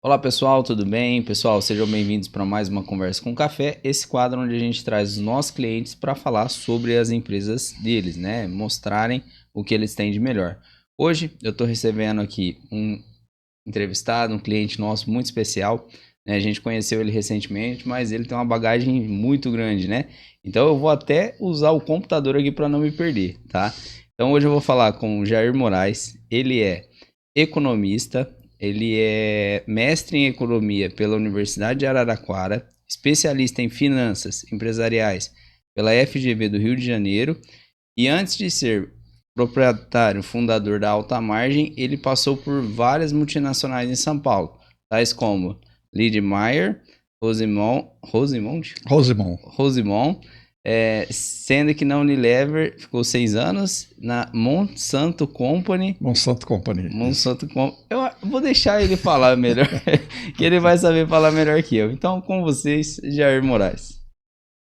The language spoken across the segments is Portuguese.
Olá pessoal, tudo bem? Pessoal, sejam bem-vindos para mais uma Conversa com Café, esse quadro onde a gente traz os nossos clientes para falar sobre as empresas deles, né? Mostrarem o que eles têm de melhor. Hoje eu estou recebendo aqui um entrevistado, um cliente nosso muito especial, né? A gente conheceu ele recentemente, mas ele tem uma bagagem muito grande, né? Então eu vou até usar o computador aqui para não me perder, tá? Então hoje eu vou falar com o Jair Moraes, ele é economista, ele é mestre em economia pela Universidade de Araraquara, especialista em finanças empresariais pela FGV do Rio de Janeiro e antes de ser proprietário fundador da Alta Margem, ele passou por várias multinacionais em São Paulo, tais como Lidmeyer, Rosimont, sendo que na Unilever ficou 6 anos, na Monsanto Company. Eu vou deixar ele falar melhor, que ele vai saber falar melhor que eu. Então, com vocês, Jair Moraes.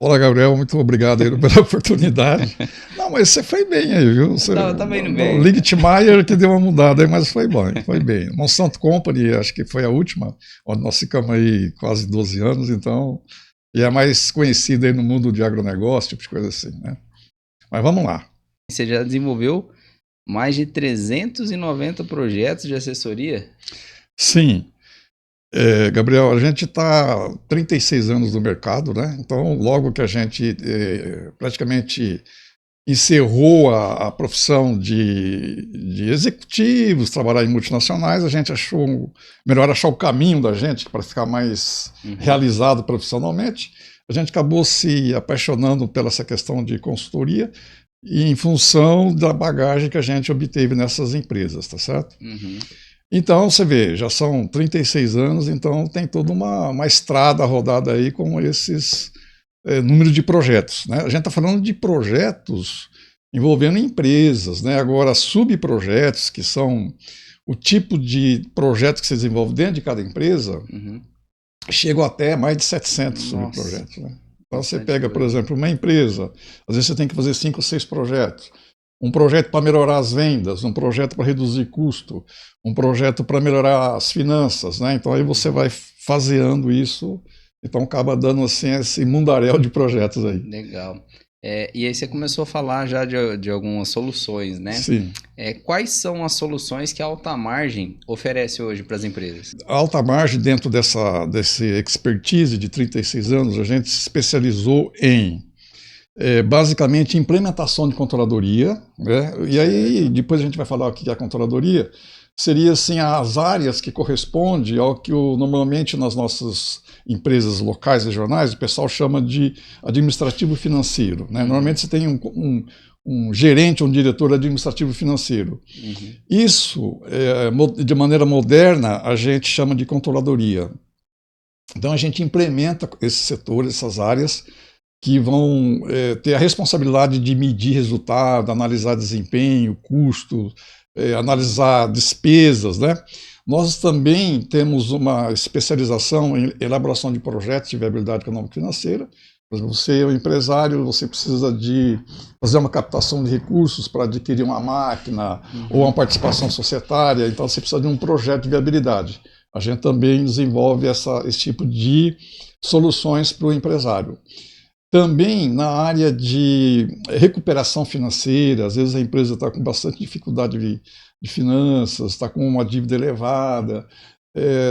Olá, Gabriel, muito obrigado aí pela oportunidade. Não, mas você foi bem aí, viu? Você, Tava indo bem. O Lidmeyer que deu uma mudada aí, mas foi bom, foi bem. Monsanto Company, acho que foi a última, onde nós ficamos aí quase 12 anos, então, e é mais conhecida aí no mundo de agronegócio, tipo de coisa assim, né? Mas vamos lá. Você já desenvolveu mais de 390 projetos de assessoria? Sim. Gabriel, a gente está 36 anos no mercado, né? Então, logo que a gente praticamente encerrou a profissão de executivos, trabalhar em multinacionais, a gente achou melhor achar o caminho da gente para ficar mais realizado profissionalmente. A gente acabou se apaixonando pela essa questão de consultoria e em função da bagagem que a gente obteve nessas empresas, tá certo? Então, você vê, já são 36 anos, então tem toda uma estrada rodada aí com esses número de projetos, né? A gente está falando de projetos envolvendo empresas, né? Agora, subprojetos, que são o tipo de projeto que se desenvolve dentro de cada empresa, chegam até mais de 700 subprojetos, né? Então, você pega, por exemplo, uma empresa, às vezes você tem que fazer 5 ou 6 projetos. Um projeto para melhorar as vendas, um projeto para reduzir custo, um projeto para melhorar as finanças, né? Então aí você vai faseando isso, então acaba dando assim esse mundaréu de projetos aí. Legal. E aí você começou a falar já de algumas soluções, né? Sim. Quais são as soluções que a Alta Margem oferece hoje para as empresas? A Alta Margem, dentro desse expertise de 36 anos, a gente se especializou em basicamente implementação de controladoria, né? E aí depois a gente vai falar o que é a controladoria. Seria assim as áreas que correspondem ao que normalmente nas nossas empresas locais, regionais, o pessoal chama de administrativo financeiro, né? Normalmente você tem um gerente, um diretor administrativo financeiro. Isso, de maneira moderna, a gente chama de controladoria. Então a gente implementa esse setor, essas áreas, que vão ter a responsabilidade de medir resultado, analisar desempenho, custo, analisar despesas, né? Nós também temos uma especialização em elaboração de projetos de viabilidade econômica e financeira. Por exemplo, você é um empresário, você precisa de fazer uma captação de recursos para adquirir uma máquina ou uma participação societária, então você precisa de um projeto de viabilidade. A gente também desenvolve esse tipo de soluções para o empresário. Também na área de recuperação financeira, às vezes a empresa está com bastante dificuldade de finanças, está com uma dívida elevada,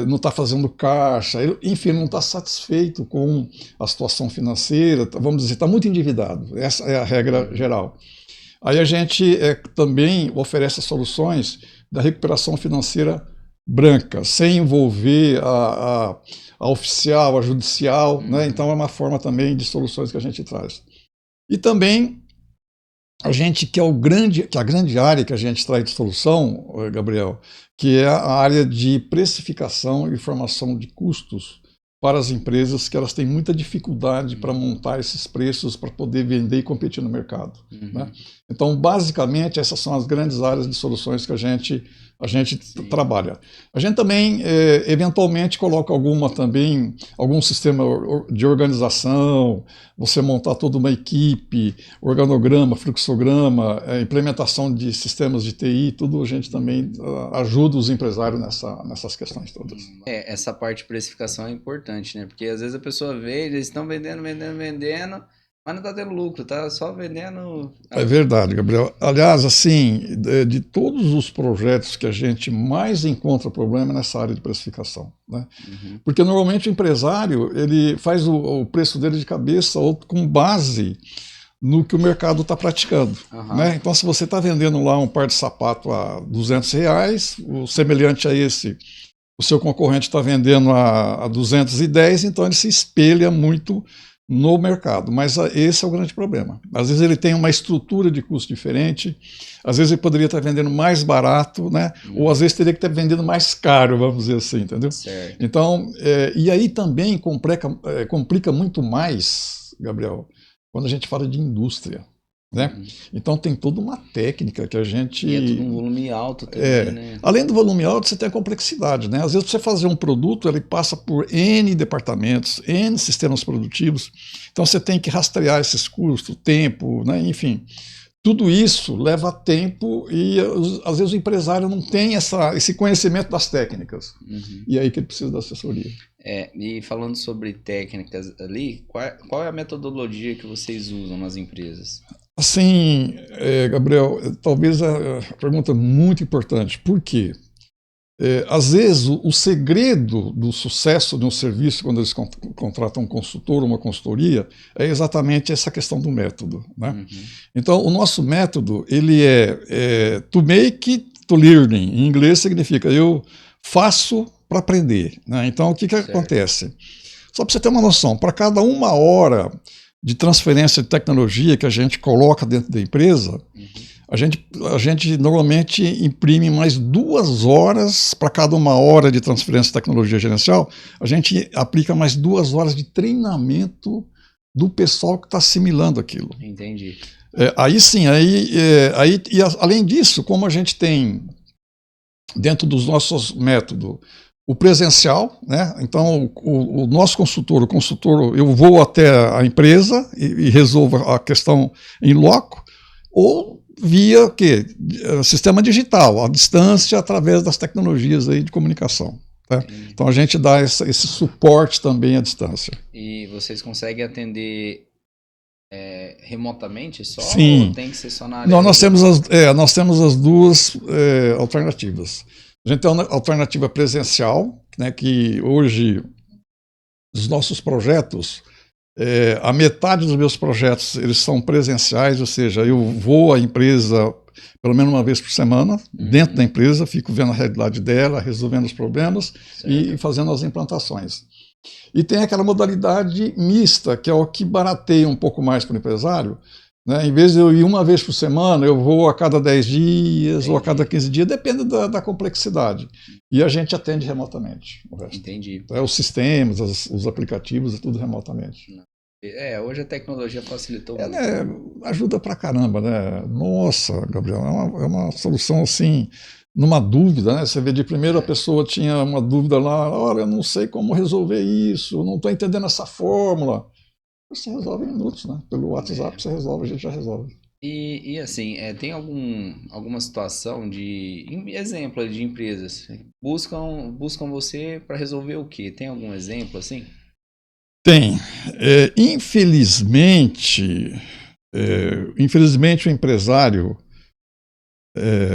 não está fazendo caixa, enfim, não está satisfeito com a situação financeira, vamos dizer, está muito endividado. Essa é a regra geral. Aí a gente também oferece soluções da recuperação financeira branca, sem envolver a oficial, a judicial, né? Então é uma forma também de soluções que a gente traz. E também a gente que é a grande área que a gente traz de solução, Gabriel, que é a área de precificação e formação de custos para as empresas, que elas têm muita dificuldade para montar esses preços para poder vender e competir no mercado, né? Então, basicamente, essas são as grandes áreas de soluções que a gente a gente Sim. trabalha. A gente também, eventualmente, coloca algum sistema de organização, você montar toda uma equipe, organograma, fluxograma, implementação de sistemas de TI, tudo a gente também ajuda os empresários nessas questões todas. Essa parte de precificação é importante, né? Porque às vezes a pessoa vê, eles estão vendendo, mas não tá tendo lucro, tá só vendendo. É verdade, Gabriel. Aliás, assim, de todos os projetos que a gente mais encontra problema é nessa área de precificação, né? Uhum. Porque normalmente o empresário ele faz o preço dele de cabeça ou com base no que o mercado está praticando, né? Então, se você está vendendo lá um par de sapato a R$200, o semelhante a esse, o seu concorrente está vendendo a 210, então ele se espelha muito no mercado, mas esse é o grande problema. Às vezes ele tem uma estrutura de custo diferente, às vezes ele poderia estar vendendo mais barato, né? Ou às vezes teria que estar vendendo mais caro, vamos dizer assim, entendeu? Certo. Então, e aí também complica muito mais, Gabriel, quando a gente fala de indústria, né? Então tem toda uma técnica que a gente... E é tudo um volume alto também, né? Além do volume alto, você tem a complexidade, né? Às vezes, para você fazer um produto, ele passa por N departamentos, N sistemas produtivos, então você tem que rastrear esses custos, tempo, né? Enfim, tudo isso leva tempo e às vezes o empresário não tem esse conhecimento das técnicas. E é aí que ele precisa da assessoria. E falando sobre técnicas ali, qual é a metodologia que vocês usam nas empresas? Assim, Gabriel, talvez a pergunta muito importante. Por quê? Às vezes, o segredo do sucesso de um serviço, quando eles contratam um consultor ou uma consultoria, é exatamente essa questão do método, né? Então, o nosso método, ele é to make, to learning. Em inglês significa eu faço para aprender, né? Então, o que acontece? Só para você ter uma noção, para cada 1 hora de transferência de tecnologia que a gente coloca dentro da empresa, a gente normalmente imprime mais 2 horas para cada 1 hora de transferência de tecnologia gerencial, a gente aplica mais 2 horas de treinamento do pessoal que está assimilando aquilo. Entendi. Aí sim, além disso, como a gente tem dentro dos nossos métodos o presencial, né? Então o nosso consultor, eu vou até a empresa e resolvo a questão em loco, ou via sistema digital, à distância, através das tecnologias aí de comunicação. Tá? Então a gente dá esse suporte também à distância. E vocês conseguem atender remotamente só? Sim. Ou tem que ser só na área? Não, nós temos as duas alternativas. A gente tem uma alternativa presencial, né, que hoje os nossos projetos, a metade dos meus projetos eles são presenciais, ou seja, eu vou à empresa pelo menos 1 vez por semana, dentro da empresa, fico vendo a realidade dela, resolvendo os problemas e fazendo as implantações. E tem aquela modalidade mista, que é o que barateia um pouco mais para o empresário, né? Em vez de eu ir 1 vez por semana, eu vou a cada 10 dias ou a cada 15 dias, depende da complexidade. E a gente atende remotamente. O resto. Entendi. Os sistemas, os aplicativos, é tudo remotamente. Hoje a tecnologia facilitou muito. Ajuda pra caramba, né? Nossa, Gabriel, é uma solução assim, numa dúvida, né? Você vê de primeira a pessoa tinha uma dúvida lá, olha, eu não sei como resolver isso, eu não estou entendendo essa fórmula. Você resolve em minutos, né? Pelo WhatsApp você resolve, a gente já resolve. E assim, tem alguma situação exemplo de empresas buscam você para resolver o quê? Tem algum exemplo assim? Tem. Infelizmente o empresário,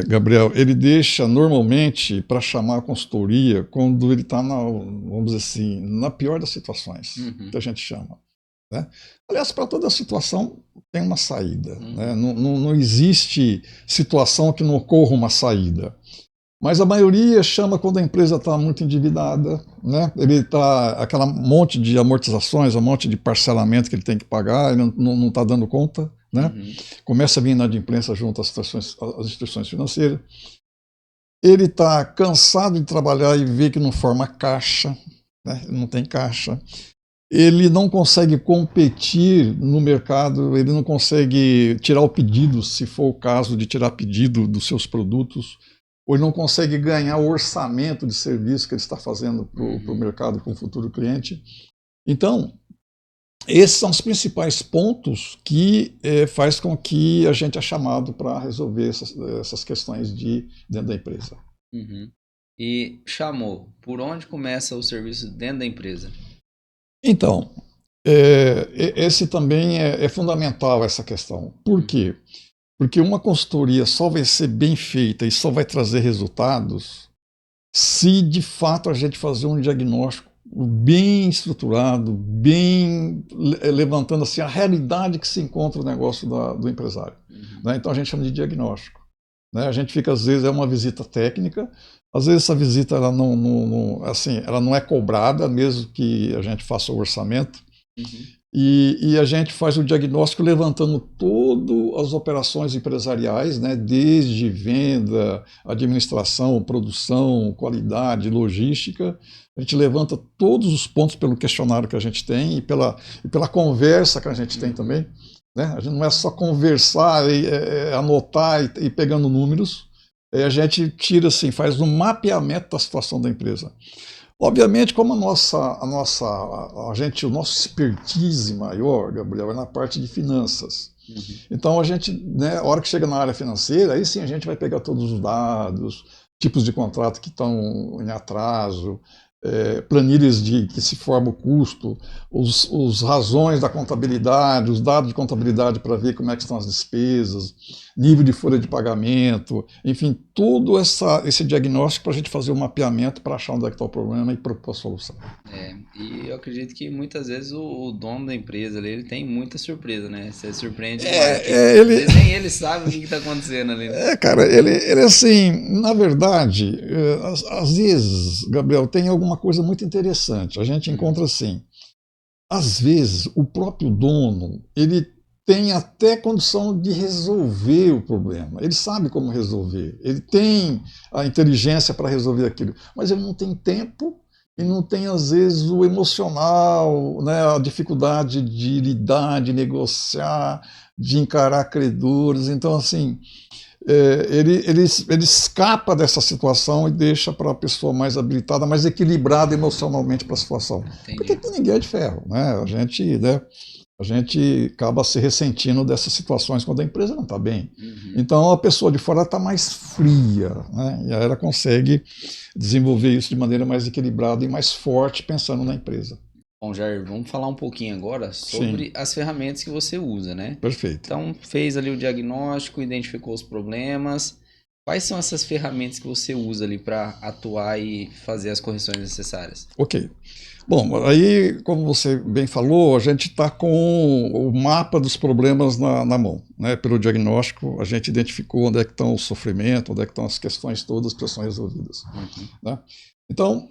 Gabriel, ele deixa normalmente para chamar a consultoria quando ele está, vamos dizer assim, na pior das situações, que a gente chama. Né? Aliás, para toda situação tem uma saída. Né? Não existe situação que não ocorra uma saída. Mas a maioria chama quando a empresa está muito endividada, né? Ele está aquela monte de amortizações, um monte de parcelamento que ele tem que pagar, ele não está dando conta, né? Começa a vir inadimplência junto às instituições financeiras. Ele está cansado de trabalhar e vê que não forma caixa, né? Não tem caixa. Ele não consegue competir no mercado, ele não consegue tirar o pedido, se for o caso de tirar pedido dos seus produtos. ou ele não consegue ganhar o orçamento de serviço que ele está fazendo para o mercado, para um futuro cliente. Então, esses são os principais pontos que faz com que a gente é chamado para resolver essas questões dentro da empresa. Uhum. E chamou, por onde começa o serviço dentro da empresa? Então, esse também é fundamental, essa questão. Por quê? Porque uma consultoria só vai ser bem feita e só vai trazer resultados se de fato a gente fazer um diagnóstico bem estruturado, bem levantando assim, a realidade que se encontra no negócio do empresário. Né? Então a gente chama de diagnóstico. Né? A gente fica, às vezes, é uma visita técnica, às vezes essa visita ela assim, ela não é cobrada, mesmo que a gente faça o orçamento. E a gente faz o diagnóstico levantando todas as operações empresariais, né, desde venda, administração, produção, qualidade, logística. A gente levanta todos os pontos pelo questionário que a gente tem e pela conversa que a gente tem também. Né? A gente não é só conversar, anotar e pegando números. A gente tira assim, faz um mapeamento da situação da empresa. Obviamente, como o nosso expertise maior, Gabriel, é na parte de finanças. Então a gente, né, a hora que chega na área financeira, aí sim a gente vai pegar todos os dados, tipos de contrato que estão em atraso, planilhas que se forma o custo, os razões da contabilidade, os dados de contabilidade para ver como é que estão as despesas, nível de folha de pagamento, enfim, todo esse diagnóstico para a gente fazer um mapeamento para achar onde é que está o problema e propor a solução. E eu acredito que muitas vezes o dono da empresa ali, ele tem muita surpresa, né? Você surpreende demais. Às vezes nem ele sabe o que está acontecendo ali. Né? Cara, ele assim, na verdade, às vezes, Gabriel, tem alguma coisa muito interessante. A gente encontra assim, às vezes o próprio dono, ele tem até condição de resolver o problema. Ele sabe como resolver. Ele tem a inteligência para resolver aquilo, mas ele não tem tempo e não tem, às vezes, o emocional, né, a dificuldade de lidar, de negociar, de encarar credores. Então, assim, ele escapa dessa situação e deixa para a pessoa mais habilitada, mais equilibrada emocionalmente para a situação. Entendi. Porque ninguém é de ferro, né? A gente acaba se ressentindo dessas situações quando a empresa não está bem. Então a pessoa de fora está mais fria, né? E aí ela consegue desenvolver isso de maneira mais equilibrada e mais forte pensando na empresa. Bom, Jair, vamos falar um pouquinho agora sobre as ferramentas que você usa, né? Perfeito. Então, fez ali o diagnóstico, identificou os problemas. Quais são essas ferramentas que você usa ali para atuar e fazer as correções necessárias? Ok. Bom, aí, como você bem falou, a gente está com o mapa dos problemas na mão. Né? Pelo diagnóstico, a gente identificou onde é que estão o sofrimento, onde é que estão as questões todas que são resolvidas. Né? Então,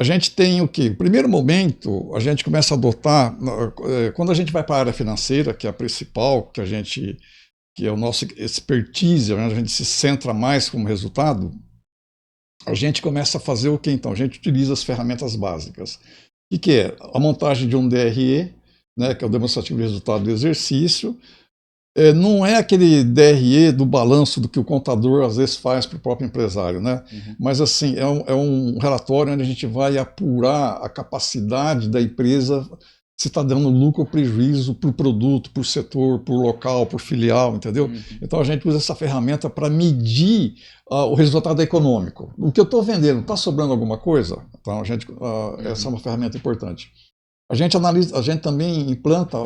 a gente tem o quê? No primeiro momento, a gente começa a adotar, quando a gente vai para a área financeira, que é a principal, que é o nosso expertise, onde a gente se centra mais como resultado, a gente começa a fazer o quê, então? A gente utiliza as ferramentas básicas. O que é? A montagem de um DRE, né, que é o demonstrativo de resultado do exercício. Não é aquele DRE do balanço do que o contador às vezes faz para o próprio empresário, né? Mas assim, é um relatório onde a gente vai apurar a capacidade da empresa, se está dando lucro ou prejuízo por produto, por setor, por local, por filial, entendeu? Então a gente usa essa ferramenta para medir o resultado econômico. O que eu estou vendendo, está sobrando alguma coisa? Então essa é uma ferramenta importante. A gente também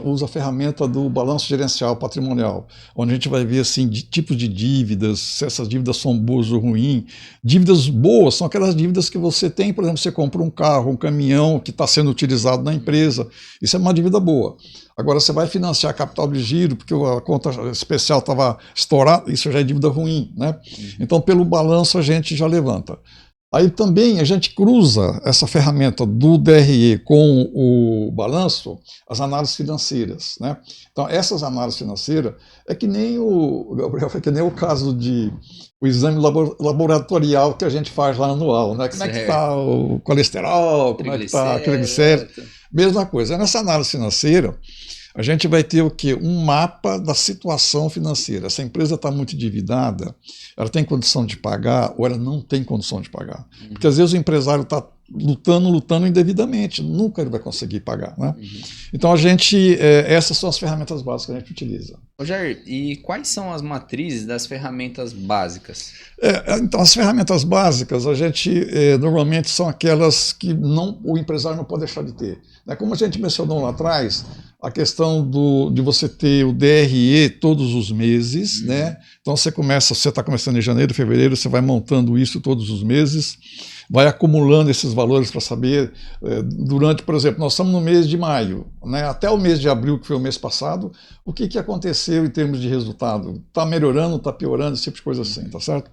usa a ferramenta do balanço gerencial patrimonial, onde a gente vai ver assim, tipos de dívidas, se essas dívidas são boas ou ruins. Dívidas boas são aquelas dívidas que você tem, por exemplo, você compra um carro, um caminhão que está sendo utilizado na empresa, isso é uma dívida boa. Agora você vai financiar capital de giro, porque a conta especial estava estourada, isso já é dívida ruim, né? Então pelo balanço a gente já levanta. Aí também a gente cruza essa ferramenta do DRE com o balanço, as análises financeiras. Né? Então, essas análises financeiras é que nem o caso o exame laboratorial que a gente faz lá anual. Né? Como é que está o colesterol, como é que está a triglicéridos. Mesma coisa. Nessa análise financeira, A gente vai ter o quê? Um mapa da situação financeira. Essa empresa está muito endividada, ela tem condição de pagar ou ela não tem condição de pagar. Porque às vezes o empresário está lutando indevidamente, nunca ele vai conseguir pagar, né? Então essas são as ferramentas básicas que a gente utiliza. Ô Jair, e quais são as matrizes das ferramentas básicas? Então as ferramentas básicas normalmente são aquelas que o empresário não pode deixar de ter. Como a gente mencionou lá atrás, a questão de você ter o DRE todos os meses, né? Então você está começando em janeiro, fevereiro, você vai montando isso todos os meses, vai acumulando esses valores para saber durante, por exemplo, nós estamos no mês de maio, né? Até o mês de abril, que foi o mês passado, o que aconteceu em termos de resultado? Está melhorando, está piorando, esse tipo de coisa assim, tá certo?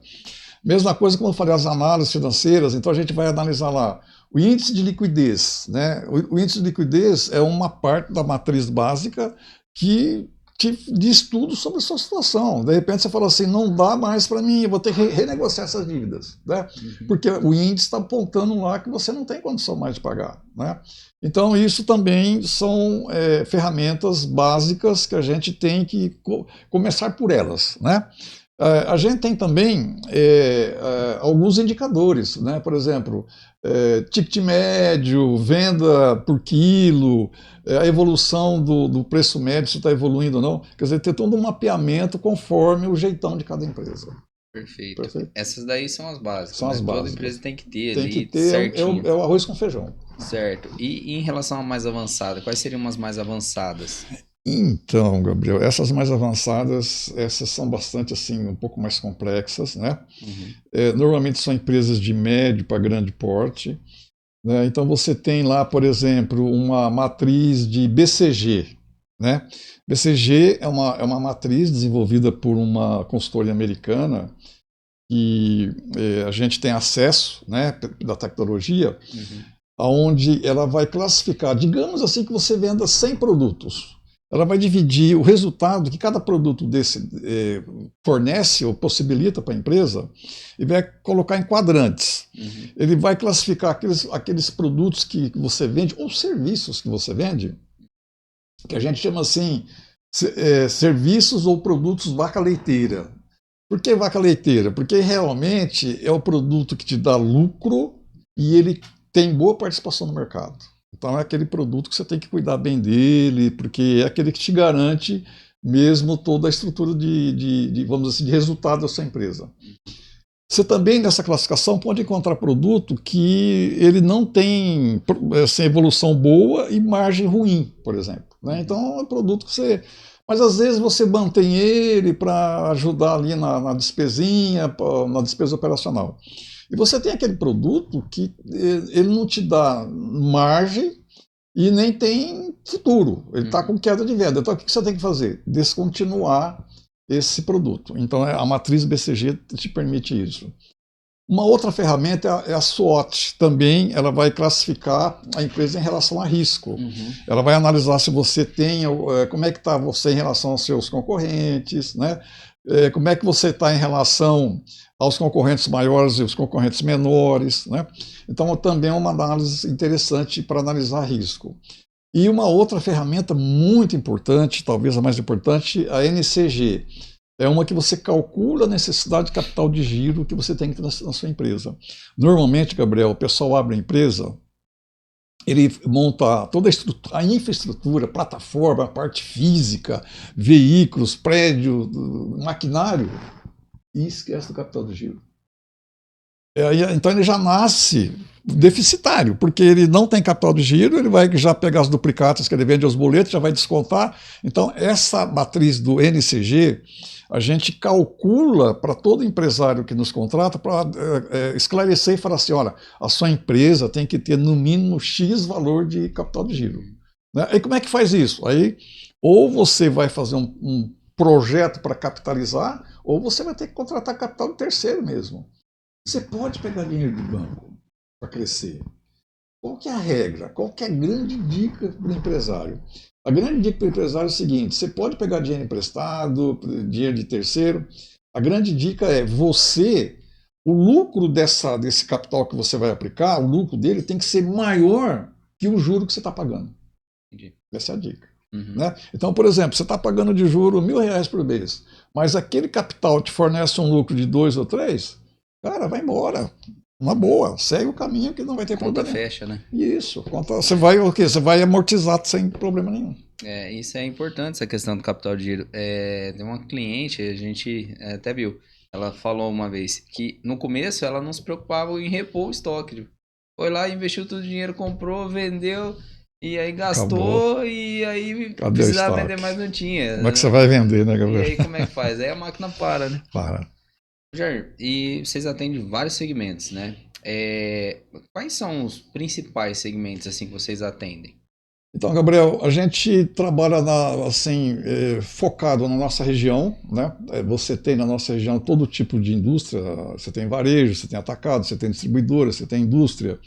Mesma coisa como eu falei, as análises financeiras, então a gente vai analisar lá o índice de liquidez, né? O índice de liquidez é uma parte da matriz básica que te diz tudo sobre a sua situação. De repente você fala assim, não dá mais para mim, eu vou ter que renegociar essas dívidas, né? Porque o índice está apontando lá que você não tem condição mais de pagar, né? Então isso também são ferramentas básicas que a gente tem que começar por elas, né? A gente tem também alguns indicadores, né? Por exemplo, ticket médio, venda por quilo, a evolução do preço médio, se está evoluindo ou não. Quer dizer, ter todo um mapeamento conforme o jeitão de cada empresa. Perfeito. Essas daí são as básicas. São as básicas. Toda empresa tem que ter tem ali que ter, certinho. É o arroz com feijão. Certo. E em relação a mais avançada, quais seriam umas mais avançadas? Então, Gabriel, essas mais avançadas, essas são bastante assim, um pouco mais complexas, né? Normalmente são empresas de médio para grande porte, né? Então você tem lá, por exemplo, uma matriz de BCG, né? BCG é uma matriz desenvolvida por uma consultoria americana que a gente tem acesso, né, da tecnologia, onde ela vai classificar, digamos assim que você venda 100 produtos. Ela vai dividir o resultado que cada produto desse fornece ou possibilita para a empresa e vai colocar em quadrantes. Ele vai classificar aqueles produtos que você vende ou serviços que você vende, que a gente chama assim, serviços ou produtos vaca leiteira. Por que vaca leiteira? Porque realmente é o produto que te dá lucro e ele tem boa participação no mercado. Então é aquele produto que você tem que cuidar bem dele, porque é aquele que te garante mesmo toda a estrutura vamos dizer assim, de resultado da sua empresa. Você também, nessa classificação, pode encontrar produto que ele não tem assim, evolução boa e margem ruim, por exemplo, né? Então é um produto que você... Mas às vezes você mantém ele para ajudar ali na despesinha, na despesa operacional. E você tem aquele produto que ele não te dá margem e nem tem futuro. Ele está com queda de venda. Então o que você tem que fazer? Descontinuar esse produto. Então a matriz BCG te permite isso. Uma outra ferramenta é a SWOT. Também ela vai classificar a empresa em relação a risco. Ela vai analisar se você tem, como é que está você em relação aos seus concorrentes, né? Como é que você está em relação aos concorrentes maiores e os concorrentes menores, né? Então também é uma análise interessante para analisar risco. E uma outra ferramenta muito importante, talvez a mais importante, a NCG. É uma que você calcula a necessidade de capital de giro que você tem que ter na sua empresa. Normalmente, Gabriel, o pessoal abre a empresa, ele monta toda a infraestrutura, plataforma, a parte física, veículos, prédio, maquinário, e esquece do capital de giro. Então ele já nasce deficitário, porque ele não tem capital de giro, ele vai já pegar as duplicatas que ele vende aos boletos, já vai descontar. Então essa matriz do NCG, a gente calcula para todo empresário que nos contrata para esclarecer e falar assim, olha, a sua empresa tem que ter no mínimo X valor de capital de giro. Né? E como é que faz isso? Aí ou você vai fazer um projeto para capitalizar, ou você vai ter que contratar capital de terceiro mesmo. Você pode pegar dinheiro do banco para crescer. Qual que é a regra? Qual que é a grande dica para o empresário? A grande dica para o empresário é o seguinte, você pode pegar dinheiro emprestado, dinheiro de terceiro. A grande dica é o lucro desse capital que você vai aplicar, o lucro dele tem que ser maior que o juro que você está pagando. Entendi. Essa é a dica. Né? Então, por exemplo, você está pagando de juro R$ 1.000 por mês, mas aquele capital te fornece um lucro de 2 ou 3, cara, vai embora. Uma boa, segue o caminho que não vai ter Conta problema. fecha, né? Isso, você vai o quê? Você vai amortizar sem problema nenhum. Isso é importante, essa questão do capital de giro. Tem uma cliente, a gente até viu, ela falou uma vez que no começo ela não se preocupava em repor o estoque. Tipo, foi lá, investiu todo o dinheiro, comprou, vendeu, e aí Acabou. gastou, e aí Cadê o precisava vender estoque? mais, não tinha. Como é que você vai vender, né, E Gabriel? aí como é que faz? Aí a máquina para, né? Para. Jair, e vocês atendem vários segmentos, né? Quais são os principais segmentos assim que vocês atendem? Então, Gabriel, a gente trabalha assim, focado na nossa região, né? Você tem na nossa região todo tipo de indústria, você tem varejo, você tem atacado, você tem distribuidora, você tem indústria,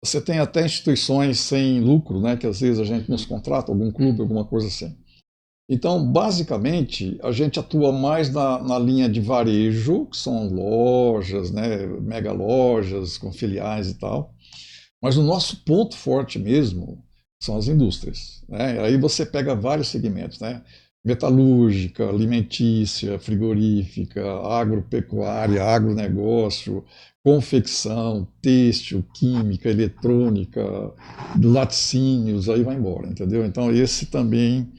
você tem até instituições sem lucro, né? Que às vezes a gente nos contrata, algum clube, alguma coisa assim. Então, basicamente, a gente atua mais na linha de varejo, que são lojas, né? Mega lojas com filiais e tal. Mas o nosso ponto forte mesmo são as indústrias, né? Aí você pega vários segmentos, né? Metalúrgica, alimentícia, frigorífica, agropecuária, agronegócio, confecção, têxtil, química, eletrônica, laticínios, aí vai embora, entendeu? Então esse também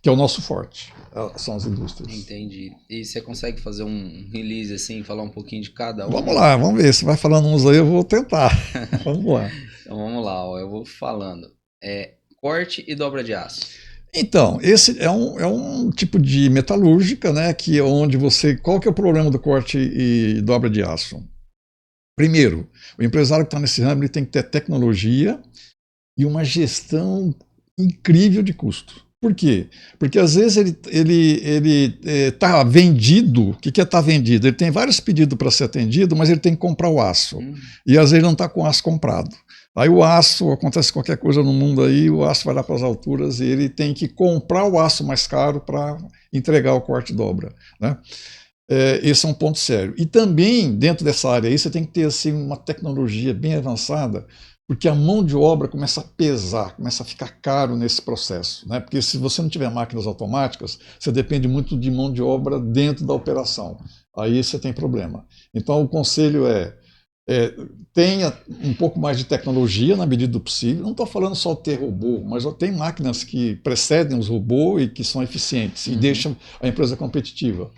que é o nosso forte, são as indústrias. Entendi. E você consegue fazer um release assim, falar um pouquinho de cada um? Vamos lá, vamos ver. Se vai falando uns aí, eu vou tentar. Vamos lá. Então vamos lá, ó, eu vou falando. Corte e dobra de aço. Então, esse é um tipo de metalúrgica, né? Que é onde você. Qual que é o problema do corte e dobra de aço? Primeiro, o empresário que está nesse ramo ele tem que ter tecnologia e uma gestão incrível de custo. Por quê? Porque às vezes ele está vendido. O que é estar vendido? Ele tem vários pedidos para ser atendido, mas ele tem que comprar o aço. E às vezes não está com o aço comprado. Aí o aço, acontece qualquer coisa no mundo aí, o aço vai lá para as alturas e ele tem que comprar o aço mais caro para entregar o corte e dobra, né? Esse é um ponto sério. E também, dentro dessa área aí, você tem que ter assim, uma tecnologia bem avançada, porque a mão de obra começa a pesar, começa a ficar caro nesse processo, né? Porque se você não tiver máquinas automáticas, você depende muito de mão de obra dentro da operação. Aí você tem problema. Então o conselho tenha um pouco mais de tecnologia na medida do possível. Não estou falando só ter robô, mas tem máquinas que precedem os robôs e que são eficientes e deixam a empresa competitiva.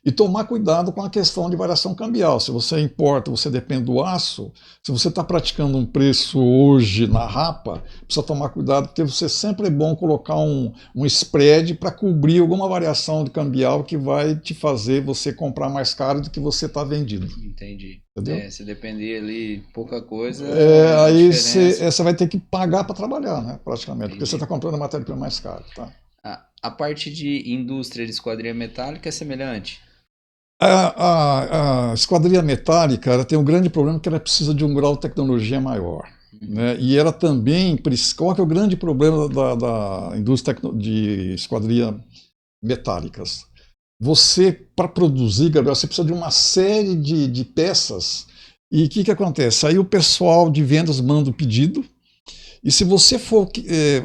E tomar cuidado com a questão de variação cambial. Se você importa, você depende do aço, se você está praticando um preço hoje na rapa, precisa tomar cuidado, porque você sempre é bom colocar um spread para cobrir alguma variação de cambial que vai te fazer você comprar mais caro do que você está vendido. Entendi. Entendeu? Se depender ali pouca coisa, aí você vai ter que pagar para trabalhar, né, praticamente, porque você está comprando a matéria-prima mais cara. Tá? A parte de indústria de esquadria metálica é semelhante? A esquadria metálica ela tem um grande problema que ela precisa de um grau de tecnologia maior. Né? E ela também, qual que é o grande problema da indústria de esquadria metálicas? Você, para produzir, Gabriel, você precisa de uma série de peças. E o que acontece? Aí o pessoal de vendas manda o pedido. E se você for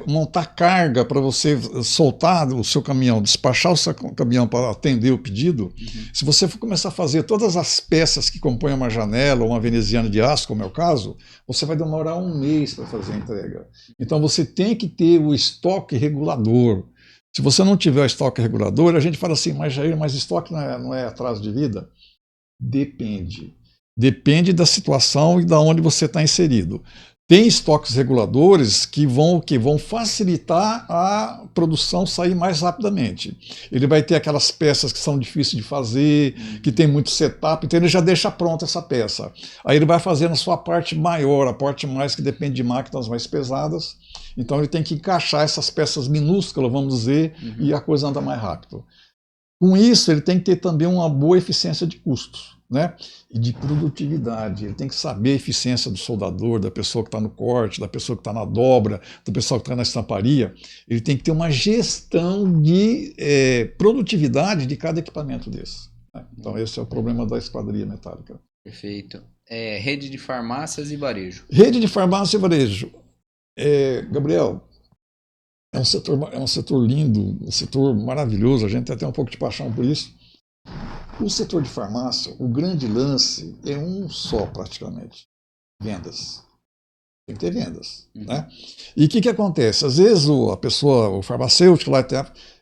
montar carga para você soltar o seu caminhão, despachar o seu caminhão para atender o pedido, se você for começar a fazer todas as peças que compõem uma janela ou uma veneziana de aço, como é o caso, você vai demorar um mês para fazer a entrega. Então você tem que ter o estoque regulador. Se você não tiver o estoque regulador, a gente fala assim, mas Jair, mas estoque não é atraso de vida? Depende. Depende da situação e da onde você está inserido. Tem estoques reguladores que vão facilitar a produção sair mais rapidamente. Ele vai ter aquelas peças que são difíceis de fazer, que tem muito setup, então ele já deixa pronta essa peça. Aí ele vai fazendo a sua parte maior, a parte mais que depende de máquinas mais pesadas. Então ele tem que encaixar essas peças minúsculas, vamos dizer, e a coisa anda mais rápido. Com isso, ele tem que ter também uma boa eficiência de custos. Né? E de produtividade. Ele tem que saber a eficiência do soldador, da pessoa que está no corte, da pessoa que está na dobra, do pessoal que está na estamparia. Ele tem que ter uma gestão de produtividade de cada equipamento desse. Né? Então esse é o problema da esquadria metálica. Perfeito. Rede de farmácias e varejo. Rede de farmácia e varejo. Gabriel, É um setor lindo, um setor maravilhoso, a gente tem até um pouco de paixão por isso. O setor de farmácia, o grande lance é um só praticamente, vendas. Tem que ter vendas. Né? E o que acontece? Às vezes a pessoa, o farmacêutico lá,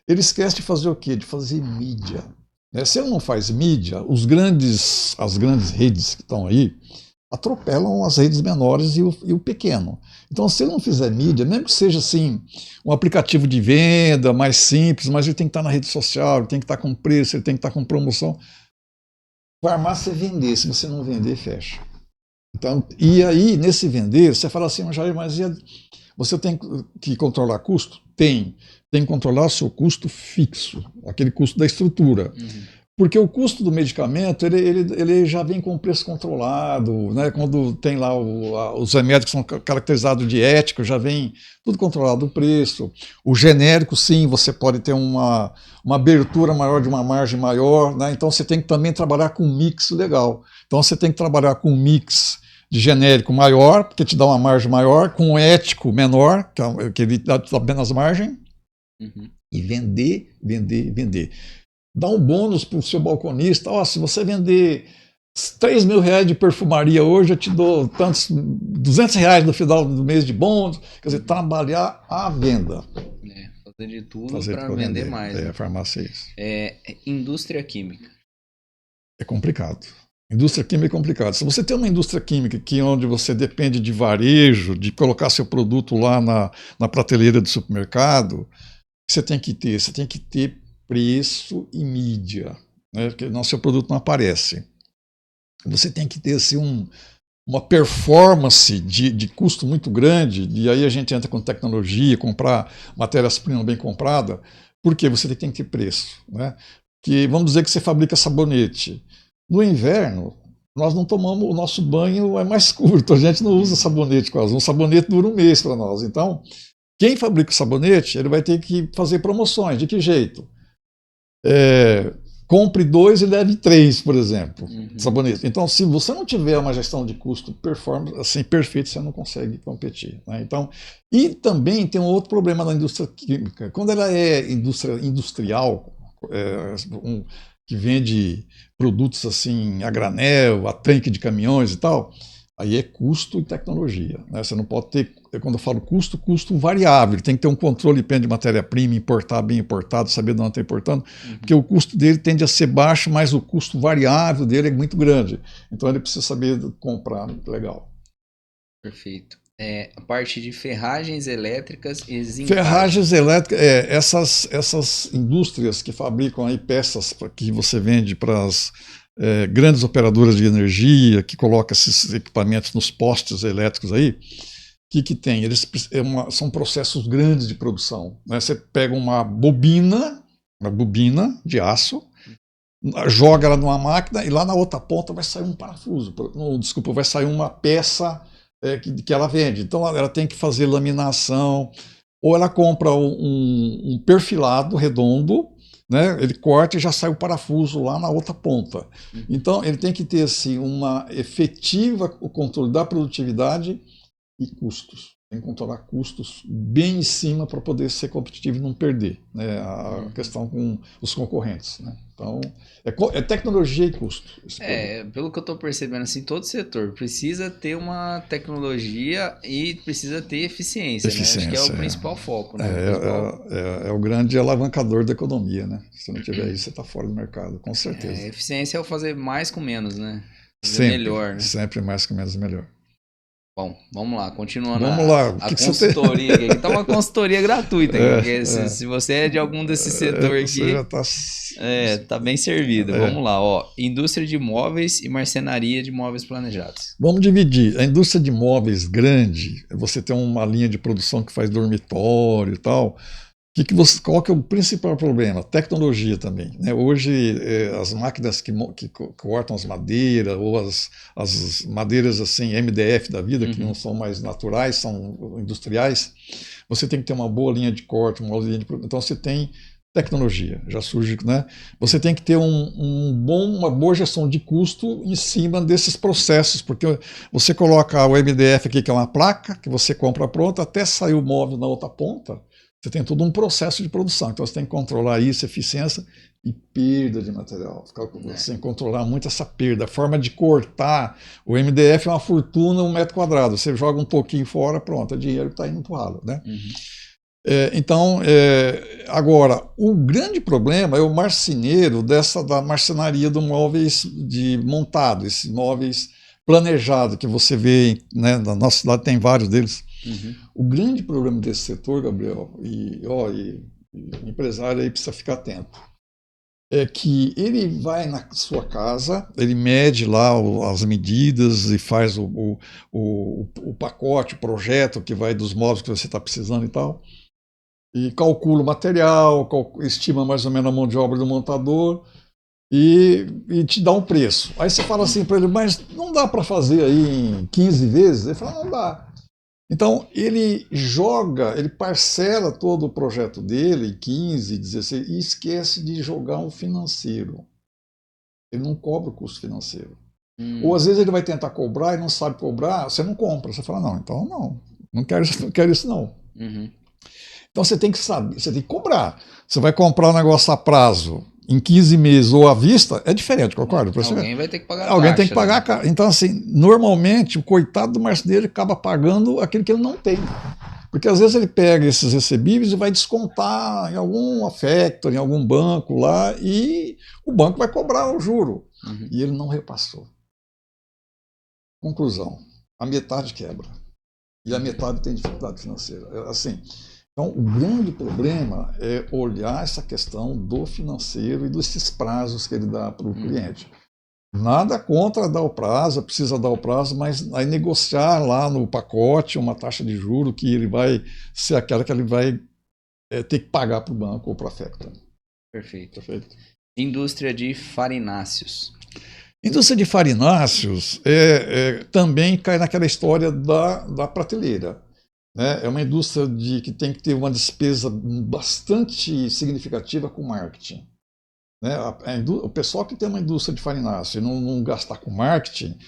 ele esquece de fazer o quê? De fazer mídia. Né? Se ele não faz mídia, as grandes redes que estão aí atropelam as redes menores e o pequeno. Então, se ele não fizer mídia, mesmo que seja assim, um aplicativo de venda mais simples, mas ele tem que estar na rede social, ele tem que estar com preço, ele tem que estar com promoção. Farmácia é vender, se você não vender, fecha. Então, e aí, nesse vender, você fala assim, Jair, mas você tem que controlar custo? Tem que controlar o seu custo fixo, aquele custo da estrutura. Porque o custo do medicamento, ele já vem com o preço controlado, né? Quando tem lá os remédios que são caracterizados de ético, já vem tudo controlado o preço. O genérico, sim, você pode ter uma abertura maior de uma margem maior, né? Então você tem que também trabalhar com um mix legal. Então você tem que trabalhar com um mix de genérico maior, porque te dá uma margem maior, com um ético menor, que ele dá apenas margem, e vender, vender, vender. Dá um bônus para o seu balconista. Se você vender R$3.000 de perfumaria hoje, eu te dou tantos, R$200 no final do mês de bônus. Quer dizer, trabalhar a venda. Fazer de tudo para vender mais. A farmácia é isso. Indústria química. É complicado. Indústria química é complicado. Se você tem uma indústria química onde você depende de varejo, de colocar seu produto lá na prateleira do supermercado, você tem que ter preço e mídia, né? Porque o seu produto não aparece. Você tem que ter assim, uma performance de custo muito grande, e aí a gente entra com tecnologia, comprar matérias-primas bem compradas, porque você tem que ter preço. Né? Que, vamos dizer que você fabrica sabonete. No inverno, nós não tomamos, o nosso banho é mais curto, a gente não usa sabonete quase. Um sabonete dura um mês para nós. Então, quem fabrica o sabonete, ele vai ter que fazer promoções. De que jeito? Compre 2 e leve 3, por exemplo, sabonete. Então, se você não tiver uma gestão de custo performance assim, perfeita, você não consegue competir. Né? Então, e também tem um outro problema na indústria química. Quando ela é industrial, que vende produtos assim a granel, a tanque de caminhões e tal, aí é custo e tecnologia. Né? Você não pode ter, quando eu falo custo variável. Tem que ter um controle de matéria-prima, importar bem importado, saber de onde está importando, porque o custo dele tende a ser baixo, mas o custo variável dele é muito grande. Então ele precisa saber comprar legal. Perfeito. A parte de ferragens elétricas e ferragens elétricas, essas indústrias que fabricam aí peças que você vende para as grandes operadoras de energia, que colocam esses equipamentos nos postes elétricos aí, o que tem? São processos grandes de produção. Né? Você pega uma bobina de aço, joga ela numa máquina e lá na outra ponta vai sair um parafuso, vai sair uma peça que ela vende. Então ela tem que fazer laminação, ou ela compra um perfilado redondo, né? Ele corta e já sai o parafuso lá na outra ponta. Então ele tem que ter assim, uma efetiva controle da produtividade e custos. Tem que controlar custos bem em cima para poder ser competitivo e não perder, né, a questão com os concorrentes. Né? Então, é tecnologia e custo. Pelo que eu estou percebendo, assim, todo setor precisa ter uma tecnologia e precisa ter eficiência. Né? Acho que é o principal foco. Né? É o grande alavancador da economia. Né? Se não tiver isso, você está fora do mercado, com certeza. Eficiência é o fazer mais com menos, né? Sempre, melhor, né? Sempre mais com menos melhor. Bom, vamos lá, continuando a consultoria aqui. Aqui tá uma consultoria gratuita, porque se você é de algum desse setor aqui, você já tá bem servido. Vamos lá, indústria de móveis e marcenaria de móveis planejados. Vamos dividir. A indústria de móveis grande, você tem uma linha de produção que faz dormitório e tal. Qual que é o principal problema? Tecnologia também. Né? Hoje, as máquinas que cortam as madeiras, ou as madeiras assim, MDF da vida, que não são mais naturais, são industriais, você tem que ter uma boa linha de corte, uma linha de produção. Então você tem tecnologia, já surge, né? Você tem que ter uma boa gestão de custo em cima desses processos, porque você coloca o MDF aqui, que é uma placa, que você compra pronta, até sair o móvel na outra ponta, Você tem todo um processo de produção, então você tem que controlar isso, eficiência e perda de material. Você tem que controlar muito essa perda. A forma de cortar, o MDF é uma fortuna, 1 metro quadrado. Você joga um pouquinho fora, pronto, é dinheiro que está indo para o ralo, né? Então, agora, o grande problema é o marceneiro da marcenaria do móveis montado, esses móveis planejados que você vê, né, na nossa cidade tem vários deles. O grande problema desse setor, Gabriel, e empresário aí precisa ficar atento, é que ele vai na sua casa, ele mede lá as medidas e faz o pacote, o projeto que vai dos móveis que você está precisando e tal, e calcula o material, estima mais ou menos a mão de obra do montador e te dá um preço. Aí você fala assim para ele, mas não dá para fazer aí em 15 vezes? Ele fala, não dá. Então ele parcela todo o projeto dele em 15, 16 e esquece de jogar um financeiro. Ele não cobra o custo financeiro. Ou às vezes ele vai tentar cobrar e não sabe cobrar, você não compra. Você fala, não, então não quero isso não. Então você tem que saber, você tem que cobrar. Você vai comprar um negócio a prazo, em 15 meses ou à vista, é diferente, concorda? Alguém vai ter que pagar a Alguém taxa, tem que pagar. Né? Então, assim, normalmente o coitado do marceneiro acaba pagando aquilo que ele não tem. Porque às vezes ele pega esses recebíveis e vai descontar em algum factory, em algum banco lá, e o banco vai cobrar o juro. E ele não repassou. Conclusão, a metade quebra. E a metade tem dificuldade financeira. Assim, então, o grande problema é olhar essa questão do financeiro e desses prazos que ele dá para o cliente. Nada contra dar o prazo, precisa dar o prazo, mas aí negociar lá no pacote uma taxa de juro que ele vai ser aquela que ele vai ter que pagar para o banco ou para a factory. Perfeito. Indústria de farináceos. Indústria de farináceos também cai naquela história da prateleira. Né? É uma indústria que tem que ter uma despesa bastante significativa com marketing. Né? O pessoal que tem uma indústria de farináceo e não gastar com marketing,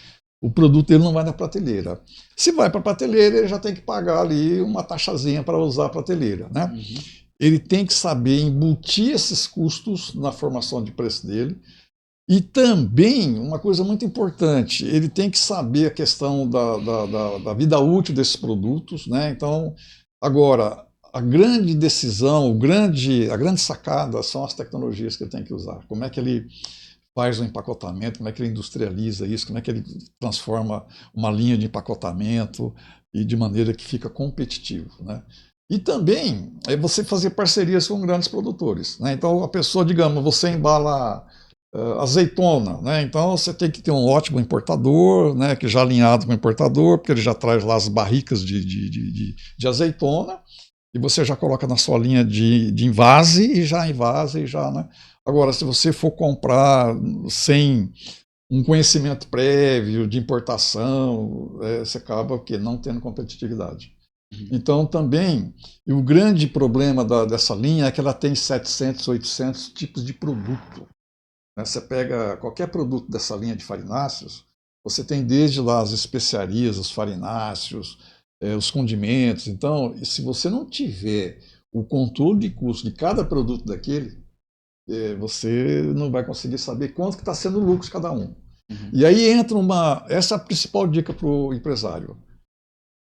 o produto dele não vai na prateleira. Se vai para a prateleira, ele já tem que pagar ali uma taxazinha para usar a prateleira. Né? Ele tem que saber embutir esses custos na formação de preço dele. E também, uma coisa muito importante, ele tem que saber a questão da vida útil desses produtos. Né? Então, agora, a grande decisão, a grande sacada são as tecnologias que ele tem que usar. Como é que ele faz o empacotamento, como é que ele industrializa isso, como é que ele transforma uma linha de empacotamento e de maneira que fica competitivo. Né? E também é você fazer parcerias com grandes produtores. Né? Então, a pessoa, digamos, você embala azeitona, né? Então você tem que ter um ótimo importador, né? Que já alinhado com o importador, porque ele já traz lá as barricas de azeitona e você já coloca na sua linha de envase e já envase e já, né? Agora, se você for comprar sem um conhecimento prévio de importação, você acaba não tendo competitividade. Então também, o grande problema dessa linha é que ela tem 700, 800 tipos de produto. Você pega qualquer produto dessa linha de farináceos, você tem desde lá as especiarias, os farináceos, os condimentos. Então, se você não tiver o controle de custo de cada produto daquele, você não vai conseguir saber quanto que está sendo o lucro de cada um. E aí entra essa é a principal dica para o empresário.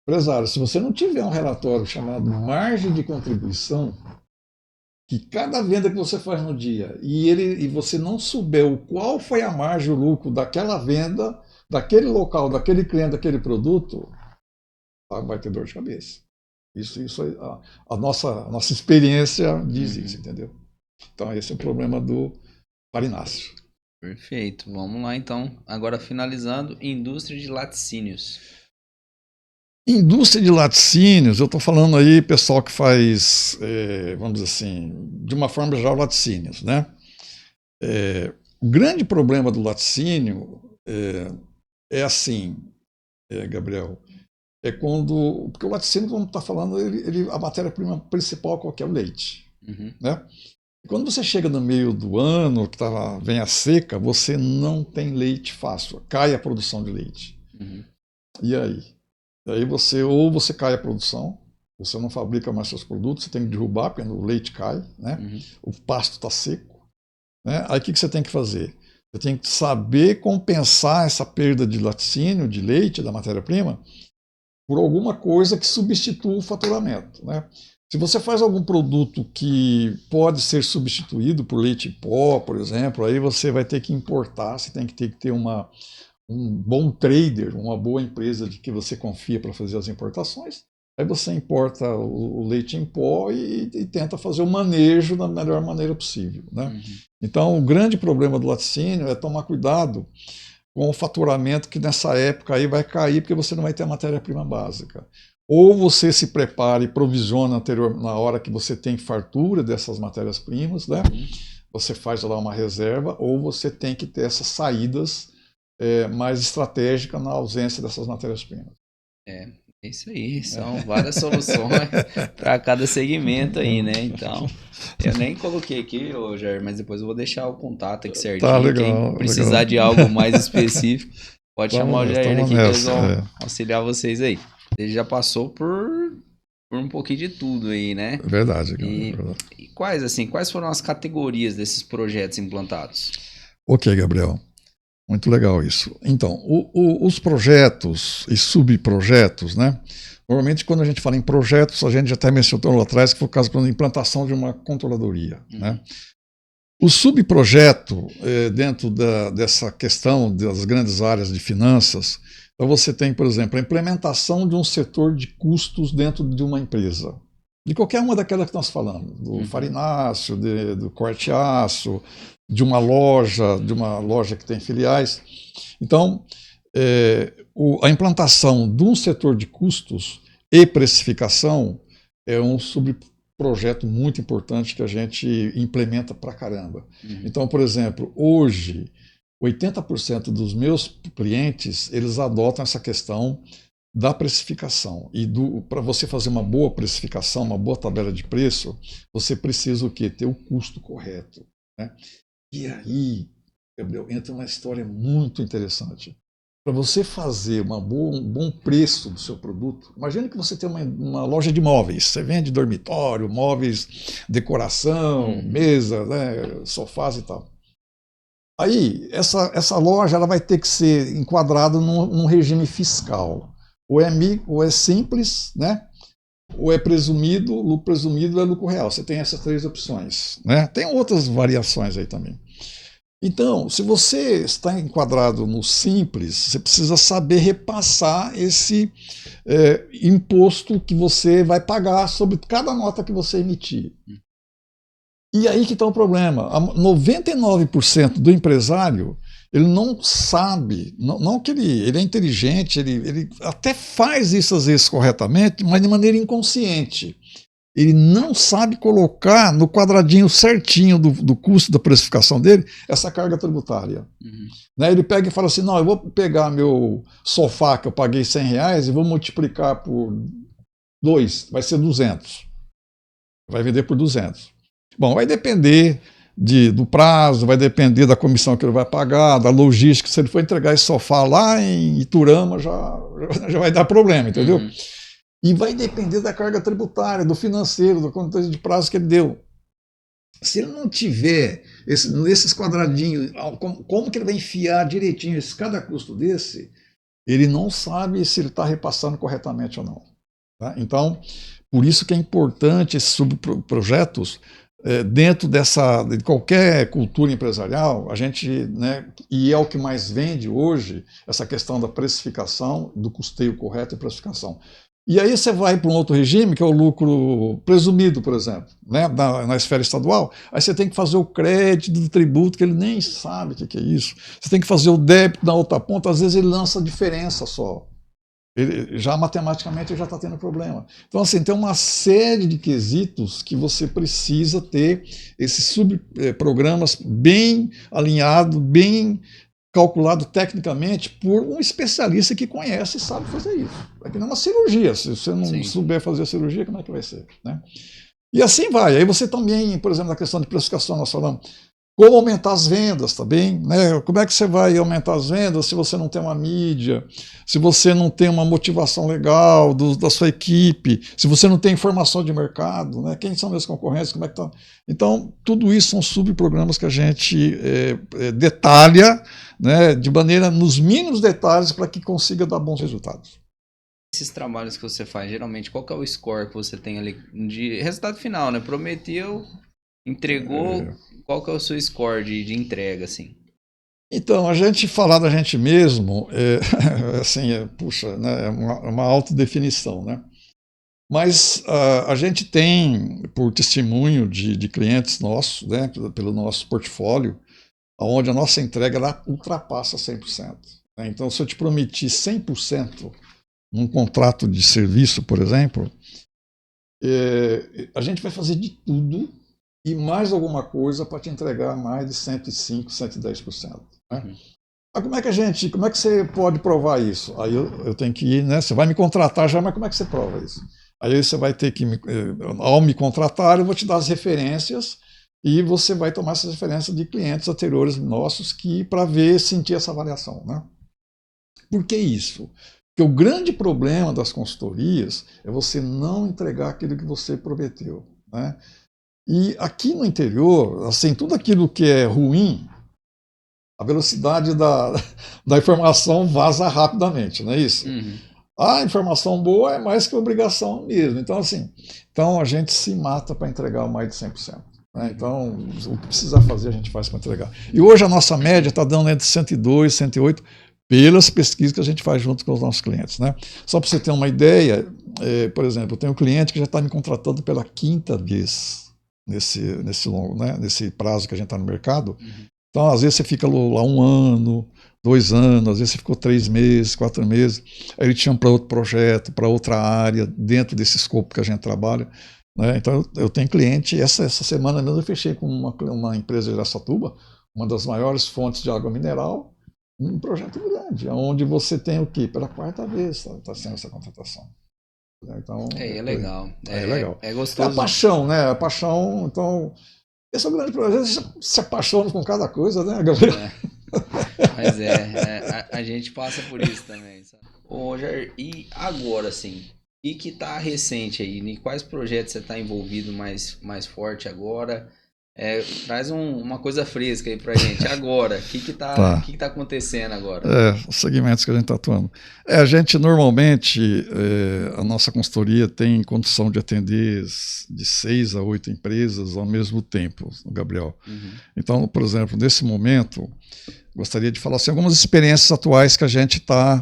Empresário, se você não tiver um relatório chamado margem de contribuição, que cada venda que você faz no dia e você não souber qual foi a margem, o lucro daquela venda, daquele local, daquele cliente, daquele produto, vai ter dor de cabeça. Isso a nossa experiência diz isso, entendeu? Então esse é o problema do farináceo. Perfeito. Vamos lá então. Agora finalizando, indústria de laticínios. Indústria de laticínios, eu estou falando aí pessoal que faz, vamos dizer assim, de uma forma geral, laticínios, né? O grande problema do laticínio é assim, Gabriel, porque o laticínio, como está falando, a matéria-prima principal qual que é o leite, né? E quando você chega no meio do ano, que vem a seca, você não tem leite fácil, cai a produção de leite. E aí? Aí você cai a produção, Você não fabrica mais seus produtos, você tem que derrubar, porque o leite cai, né? O pasto está seco. Né? Aí o que você tem que fazer? Você tem que saber compensar essa perda de laticínio, de leite, da matéria-prima, por alguma coisa que substitua o faturamento. Né? Se você faz algum produto que pode ser substituído por leite em pó, por exemplo, aí você vai ter que importar, você tem que ter um bom trader, uma boa empresa de que você confia para fazer as importações. Aí você importa o leite em pó e tenta fazer o manejo da melhor maneira possível. Né? Então, o grande problema do laticínio é tomar cuidado com o faturamento que nessa época aí vai cair, porque você não vai ter a matéria-prima básica. Ou você se prepara e provisiona na hora que você tem fartura dessas matérias-primas, né? Você faz lá uma reserva, ou você tem que ter essas saídas mais estratégicas na ausência dessas matérias-primas. É isso aí, são várias soluções para cada segmento aí, né? Então, eu nem coloquei aqui, Jair, mas depois eu vou deixar o contato aqui certinho. Tá, legal, quem precisar legal. de algo mais específico, pode chamar o Jair aqui, que eles vão auxiliar vocês aí. Ele já passou por um pouquinho de tudo aí, né? Verdade, cara, verdade. E quais foram as categorias desses projetos implantados? Ok, Gabriel. Muito legal isso. Então, os projetos e subprojetos, né? Normalmente, quando a gente fala em projetos, a gente já até mencionou lá atrás que foi o caso da implantação de uma controladoria. Né? O subprojeto, dentro dessa questão das grandes áreas de finanças, então você tem, por exemplo, a implementação de um setor de custos dentro de uma empresa. De qualquer uma daquelas que nós falamos, do farináceo, do corte-aço, de uma loja que tem filiais. Então, a implantação de um setor de custos e precificação é um subprojeto muito importante que a gente implementa pra caramba. Então, por exemplo, hoje, 80% dos meus clientes, eles adotam essa questão da precificação. E para você fazer uma boa precificação, uma boa tabela de preço, você precisa o quê? Ter o custo correto. Né? E aí, Gabriel, entra uma história muito interessante. Para você fazer um bom preço do seu produto, imagine que você tem uma loja de móveis, você vende dormitório, móveis, decoração, mesa, né, sofás e tal. Aí, essa loja ela vai ter que ser enquadrada num regime fiscal. Ou é simples, né? Ou é presumido, lucro presumido é lucro real. Você tem essas três opções. Né? Tem outras variações aí também. Então, se você está enquadrado no simples, você precisa saber repassar esse imposto que você vai pagar sobre cada nota que você emitir. E aí que está o problema. 99% do empresário, ele não sabe, não que ele é inteligente, ele até faz isso às vezes corretamente, mas de maneira inconsciente. Ele não sabe colocar no quadradinho certinho do custo da precificação dele essa carga tributária. Né? Ele pega e fala assim, não, eu vou pegar meu sofá que eu paguei R$100 e vou multiplicar por 2, vai ser 200. Vai vender por 200. Bom, vai depender do prazo, vai depender da comissão que ele vai pagar, da logística. Se ele for entregar esse sofá lá em Iturama, já vai dar problema, entendeu? E vai depender da carga tributária, do financeiro, do contexto de prazo que ele deu. Se ele não tiver nesses quadradinhos, como que ele vai enfiar direitinho cada custo desse, ele não sabe se ele está repassando corretamente ou não. Tá? Então, por isso que é importante esses subprojetos dentro de qualquer cultura empresarial, a gente, né, e é o que mais vende hoje, essa questão da precificação, do custeio correto e precificação. E aí você vai para um outro regime, que é o lucro presumido, por exemplo, né, na esfera estadual, aí você tem que fazer o crédito do tributo, que ele nem sabe o que é isso. Você tem que fazer o débito na outra ponta, às vezes ele lança a diferença só. Já matematicamente ele já está tendo problema. Então, assim, tem uma série de quesitos que você precisa ter esses subprogramas bem alinhados, bem calculado tecnicamente por um especialista que conhece e sabe fazer isso. É que nem uma cirurgia. Se você não souber fazer a cirurgia, como é que vai ser? Né? E assim vai. Aí você também, por exemplo, na questão de precificação, nós falamos, Como aumentar as vendas também, né? Como é que você vai aumentar as vendas se você não tem uma mídia, se você não tem uma motivação legal da sua equipe, se você não tem informação de mercado, né? Quem são meus concorrentes, como é que tá? Então, tudo isso são subprogramas que a gente detalha, né, de maneira nos mínimos detalhes para que consiga dar bons resultados. Esses trabalhos que você faz, geralmente, qual que é o score que você tem ali de resultado final, né? Prometeu, entregou, qual que é o seu score de entrega, assim? Então, a gente falar da gente mesmo, assim, puxa, né, é uma autodefinição, né? Mas a gente tem, por testemunho de clientes nossos, né, pelo nosso portfólio, onde a nossa entrega ela ultrapassa 100%. Né? Então, se eu te prometi 100% num contrato de serviço, por exemplo, a gente vai fazer de tudo e mais alguma coisa para te entregar mais de 105%, 110%. Né? Uhum. Mas como é que você pode provar isso? Aí eu tenho que ir, né? Você vai me contratar já, mas como é que você prova isso? Aí você vai ter que, ao me contratar, eu vou te dar as referências e você vai tomar essas referências de clientes anteriores nossos para ver, sentir essa avaliação. Né? Por que isso? Porque o grande problema das consultorias é você não entregar aquilo que você prometeu. Né? E aqui no interior, assim, tudo aquilo que é ruim, a velocidade da informação vaza rapidamente, não é isso? Uhum. A informação boa é mais que obrigação mesmo. Então, assim, a gente se mata para entregar mais de 100%. Né? Então, o que precisa fazer, a gente faz para entregar. E hoje a nossa média está dando entre 102 e 108 pelas pesquisas que a gente faz junto com os nossos clientes. Né? Só para você ter uma ideia, por exemplo, eu tenho um cliente que já está me contratando pela 5ª vez nesse prazo que a gente está no mercado. Uhum. Então, às vezes você fica lá 1 ano, 2 anos, às vezes você ficou 3 meses, 4 meses, aí ele te chama para outro projeto, para outra área, dentro desse escopo que a gente trabalha. Né? Então, eu tenho cliente, essa semana mesmo eu fechei com uma empresa de Araçatuba, uma das maiores fontes de água mineral, um projeto grande, onde você tem o quê? Pela 4ª vez está sendo essa contratação. Então, é legal. É legal. É gostoso. É a paixão, né? A paixão, então... Esse é o grande problema. Às vezes você se apaixona com cada coisa, né, Gabriel? Mas a gente passa por isso também. Sabe? Ô, Jair, e agora, assim, e que tá recente aí? Em quais projetos você tá envolvido mais forte agora? Traz uma coisa fresca aí pra gente. Agora, o que tá acontecendo agora? Os segmentos que a gente está atuando. A gente normalmente, a nossa consultoria tem condição de atender de 6 a 8 empresas ao mesmo tempo, Gabriel. Uhum. Então, por exemplo, nesse momento, gostaria de falar assim, algumas experiências atuais que a gente está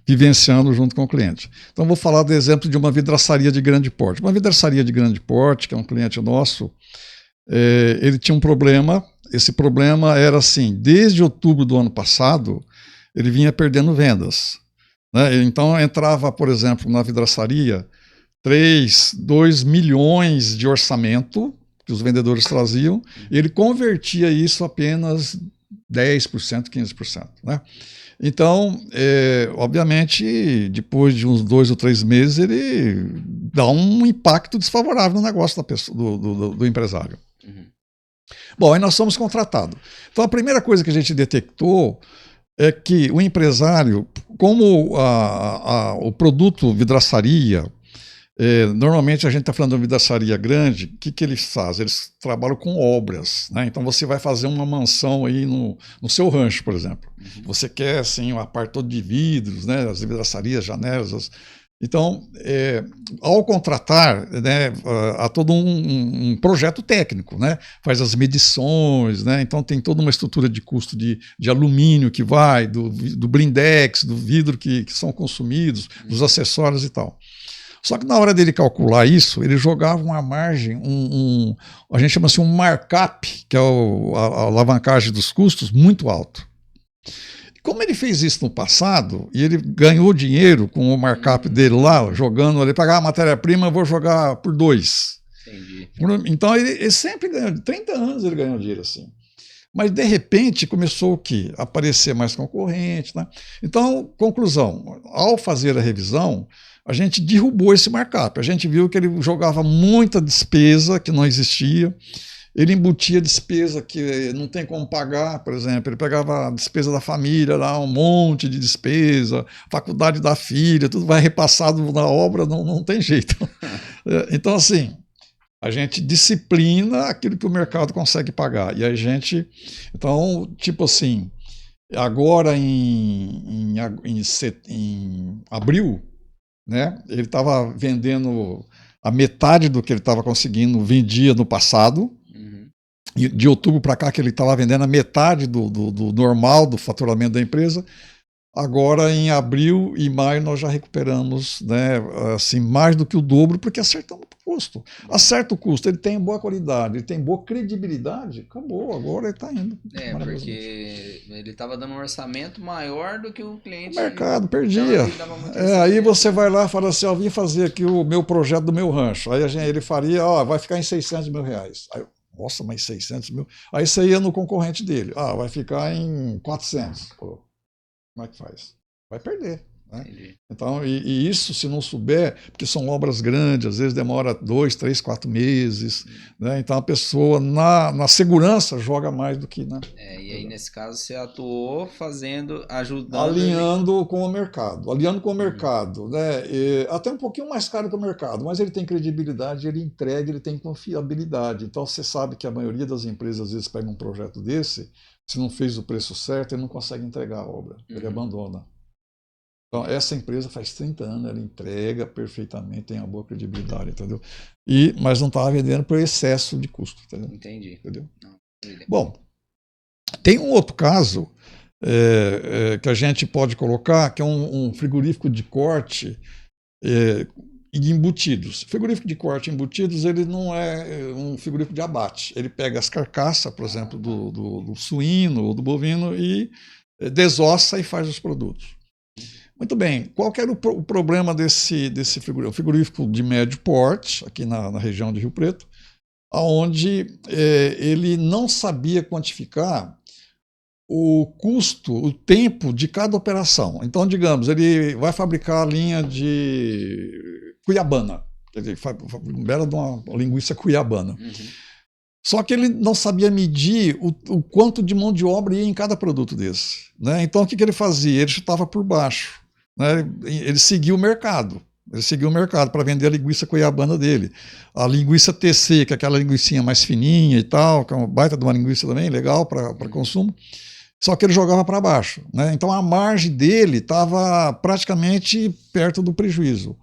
vivenciando junto com o cliente. Então, vou falar do exemplo de uma vidraçaria de grande porte. Uma vidraçaria de grande porte, que é um cliente nosso, ele tinha um problema. Esse problema era assim, desde outubro do ano passado, ele vinha perdendo vendas. Né? Então entrava, por exemplo, na vidraçaria 2 milhões de orçamento que os vendedores traziam, e ele convertia isso apenas 10%, 15%. Né? Então, obviamente, depois de uns 2 ou 3 meses, ele dá um impacto desfavorável no negócio da pessoa, do empresário. Uhum. Bom, aí nós somos contratados. Então, a primeira coisa que a gente detectou é que o empresário, como o produto vidraçaria, normalmente a gente está falando de uma vidraçaria grande, o que eles fazem? Eles trabalham com obras. Né? Então, você vai fazer uma mansão aí no seu rancho, por exemplo. Uhum. Você quer assim, uma parte toda de vidros, né? As vidraçarias, janelas. Então, ao contratar, né, há todo um projeto técnico, né? Faz as medições, né? Então tem toda uma estrutura de custo de alumínio que vai, do blindex, do vidro que são consumidos, dos acessórios e tal. Só que na hora dele calcular isso, ele jogava uma margem, a gente chama assim um markup, que é a alavancagem dos custos, muito alto. Como ele fez isso no passado, e ele ganhou dinheiro com o markup dele lá, jogando ali, pagar a matéria-prima, eu vou jogar por 2. Entendi. Então ele sempre ganhou, 30 anos ele ganhou dinheiro assim. Mas de repente começou o quê? A aparecer mais concorrente. Né? Então, conclusão, ao fazer a revisão, a gente derrubou esse markup. A gente viu que ele jogava muita despesa que não existia, ele embutia despesa que não tem como pagar, por exemplo, ele pegava a despesa da família, lá, um monte de despesa, faculdade da filha, tudo vai repassado na obra, não tem jeito. Então, assim, a gente disciplina aquilo que o mercado consegue pagar. E a gente, então, tipo assim, agora em abril, né, ele estava vendendo a metade do que ele estava conseguindo, vendia no passado. E de outubro para cá, que ele estava vendendo a metade do normal do faturamento da empresa. Agora, em abril e maio, nós já recuperamos, né, assim, mais do que o dobro, porque acertamos o custo. Acerta o custo, ele tem boa qualidade, ele tem boa credibilidade, acabou, agora ele está indo. Porque ele estava dando um orçamento maior do que o cliente. O mercado perdia. Aí você vai lá e fala assim, vim fazer aqui o meu projeto do meu rancho. Aí ele faria, vai ficar em 600 mil reais. Aí, nossa, mas 600 mil? Aí você ia no concorrente dele. Vai ficar em 400. Pô, como é que faz? Vai perder. Né? Então, e isso, se não souber, porque são obras grandes, às vezes demora 2, 3, 4 meses. Né? Então, a pessoa, na segurança, joga mais do que... Né? E aí, nesse caso, você atuou ajudando... Alinhando com o mercado. Né? Até um pouquinho mais caro que o mercado, mas ele tem credibilidade, ele entrega, ele tem confiabilidade. Então, você sabe que a maioria das empresas, às vezes, pega um projeto desse, se não fez o preço certo, ele não consegue entregar a obra, ele abandona. Então, essa empresa faz 30 anos, ela entrega perfeitamente, tem uma boa credibilidade, entendeu? Mas não estava vendendo por excesso de custo, entendeu? Entendi. Entendeu? Bom, tem um outro caso que a gente pode colocar, que é um frigorífico de corte e de embutidos. Frigorífico de corte e embutidos, ele não é um frigorífico de abate. Ele pega as carcaças, por exemplo, do suíno ou do bovino e desossa e faz os produtos. Muito bem, qual que era o problema desse frigorífico? O frigorífico de médio porte, aqui na região de Rio Preto, onde ele não sabia quantificar o custo, o tempo de cada operação. Então, digamos, ele vai fabricar a linha de cuiabana, ele bela de uma linguiça cuiabana. Só que ele não sabia medir o quanto de mão de obra ia em cada produto desse. Né? Então, o que ele fazia? Ele chutava por baixo. Né? Ele seguia o mercado. Ele seguiu o mercado para vender a linguiça cuiabana dele. A linguiça TC, que é aquela linguicinha mais fininha e tal, que é uma baita de uma linguiça também, legal para consumo. Só que ele jogava para baixo. Né? Então, a margem dele estava praticamente perto do prejuízo.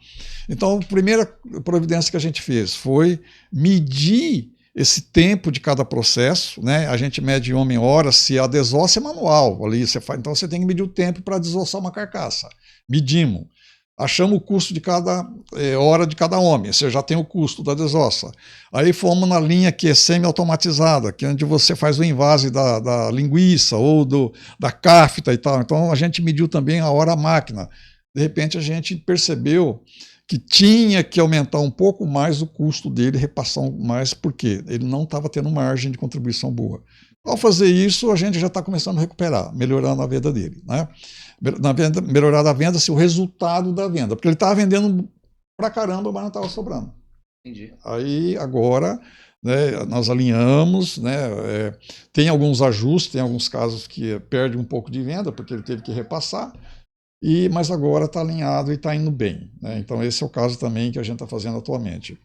Então, a primeira providência que a gente fez foi medir esse tempo de cada processo, né? A gente mede homem-hora, se a desossa é manual, ali você faz, então você tem que medir o tempo para desossar uma carcaça. Medimos. Achamos o custo de cada hora de cada homem, você já tem o custo da desossa. Aí fomos na linha que é semi-automatizada, que é onde você faz o invase da linguiça ou da cafta e tal. Então a gente mediu também a hora máquina. De repente a gente percebeu que tinha que aumentar um pouco mais o custo dele, repassar mais, porque ele não estava tendo margem de contribuição boa. Ao fazer isso, a gente já está começando a recuperar, melhorando a venda dele. Né? Melhorar a venda, assim, o resultado da venda, porque ele estava vendendo pra caramba, mas não estava sobrando. Entendi. Aí, agora, né, nós alinhamos, né, tem alguns ajustes, tem alguns casos que perde um pouco de venda, porque ele teve que repassar, mas agora está alinhado e está indo bem. Né? Então, esse é o caso também que a gente está fazendo atualmente.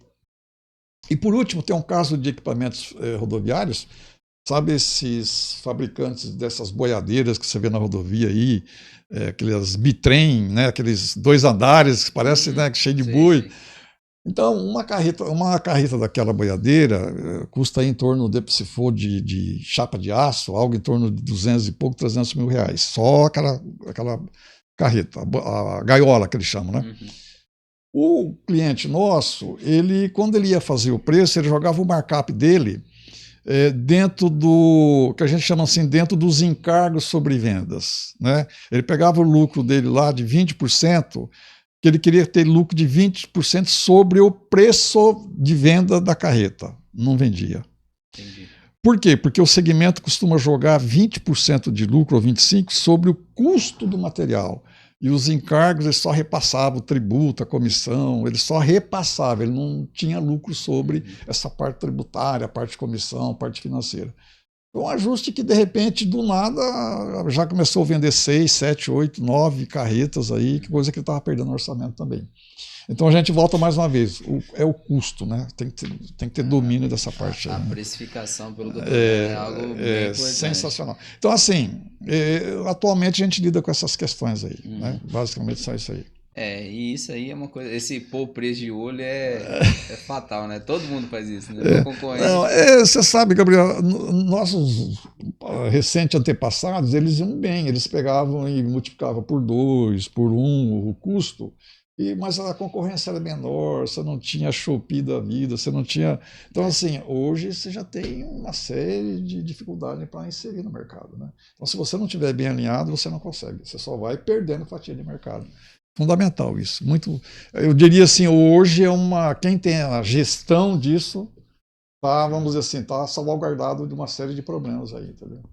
E, por último, tem um caso de equipamentos rodoviários. Sabe esses fabricantes dessas boiadeiras que você vê na rodovia aí, aqueles bitrem, né? Aqueles 2 andares que parece né, cheio de boi. Então, uma carreta daquela boiadeira custa em torno, se for de chapa de aço, algo em torno de 200 e pouco, 300 mil reais. Só aquela carreta, a gaiola que eles chamam, né? O cliente nosso, quando ele ia fazer o preço, ele jogava o markup dele dentro do, que a gente chama assim, dentro dos encargos sobre vendas. Né? Ele pegava o lucro dele lá de 20%, que ele queria ter lucro de 20% sobre o preço de venda da carreta. Não vendia. Entendi. Por quê? Porque o segmento costuma jogar 20% de lucro ou 25% sobre o custo do material. E os encargos, ele só repassava o tributo, a comissão, ele só repassava, ele não tinha lucro sobre essa parte tributária, a parte de comissão, a parte financeira. Foi um ajuste que, de repente, do nada, já começou a vender 6, 7, 8, 9 carretas aí, coisa que ele estava perdendo no orçamento também. Então a gente volta mais uma vez, é o custo, né? Tem que ter domínio dessa parte aí. A precificação, pelo que eu tô vendo, é algo bem importante. Sensacional. Então, assim, atualmente a gente lida com essas questões aí, né? Basicamente só isso aí. E isso aí é uma coisa. Esse pôr preço de olho é fatal, né? Todo mundo faz isso, né? Concorrente. Não, você sabe, Gabriel, nossos recentes antepassados, eles iam bem, eles pegavam e multiplicavam por 2, por 1 o custo. Mas a concorrência era menor, você não tinha Shopee da vida, você não tinha. Então, assim, hoje você já tem uma série de dificuldades para inserir no mercado, né? Então, se você não estiver bem alinhado, você não consegue, você só vai perdendo fatia de mercado. Fundamental isso. Muito, eu diria assim, hoje quem tem a gestão disso, tá, vamos dizer assim, tá salvaguardado de uma série de problemas aí, entendeu?